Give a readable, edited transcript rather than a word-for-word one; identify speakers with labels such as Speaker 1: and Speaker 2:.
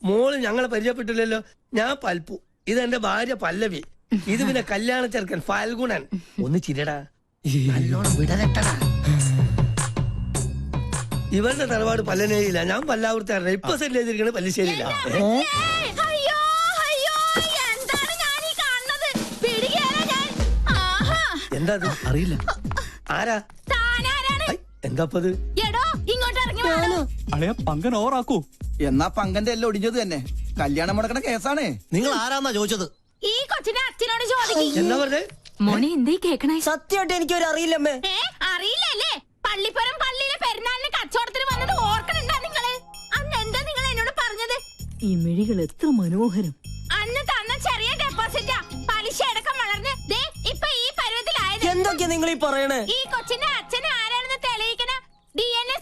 Speaker 1: മോള് ഞങ്ങളെ പരിചയപ്പെട്ടില്ലല്ലോ. ഞാൻ പൽപ്പു, ഇതെന്റെ ഭാര്യ പല്ലവി, ഇത് പിന്നെ കല്യാണ ചെറുക്കൻ ഫാൽഗുണൻ. ഒന്ന് ചിരടാ, നല്ലോണം വിടരട്ടടാ. ഇവരുടെ തറവാട് പല്ലനേരിയില്ല, ഞാൻ പല്ലാവൂർത്താറില്ല. ഇപ്പൊ സെറ്റിൽ ചെയ്തിരിക്കണ പല്ലിശ്ശേരിയില്ല. എന്താ അറിയില്ല. ആരാ? എന്താപ്പത്?
Speaker 2: പങ്കൻ ഓറാക്കൂ.
Speaker 3: എന്നാ പങ്കന്റെ എല്ലാം ഒടിഞ്ഞത് തന്നെ. കല്യാണം മുടക്കണ കേസാണ്.
Speaker 4: നിങ്ങൾ ആരാന്നാ ചോദിച്ചത്?
Speaker 5: ഈ കൊച്ചിനെ അച്ഛനോട് ചോദിക്കും.
Speaker 1: എന്താ പറഞ്ഞേ?
Speaker 5: മോനെ എന്തേ കേക്കണേ?
Speaker 6: സത്യമായിട്ട് എനിക്കൊരു അറിയില്ലമ്മേ.
Speaker 5: അറിയില്ലല്ലേ? പള്ളിപ്പുറം പള്ളിയിലെ പെരുന്നാളിന് കച്ചവടത്തിന് വന്നത് ഓർക്കണുണ്ടാ നിങ്ങള്? അന്ന് എന്താ നിങ്ങൾ എന്നോട് പറഞ്ഞത്?
Speaker 6: ഈ മിഴികൾ എത്ര മനോഹരം.
Speaker 5: അന്ന് തന്ന ചെറിയ ഡെപ്പോസിറ്റാ പലിശ അടക്കം വളർന്ന് ഇപ്പൊ ഈ പരുവത്തിലായത്.
Speaker 6: എന്തൊക്കെയാ നിങ്ങൾ ഈ പറയണേ?
Speaker 5: ഈ കൊച്ചിന്റെ അച്ഛനെ ആരാണെന്ന് തെളിയിക്കണ DNA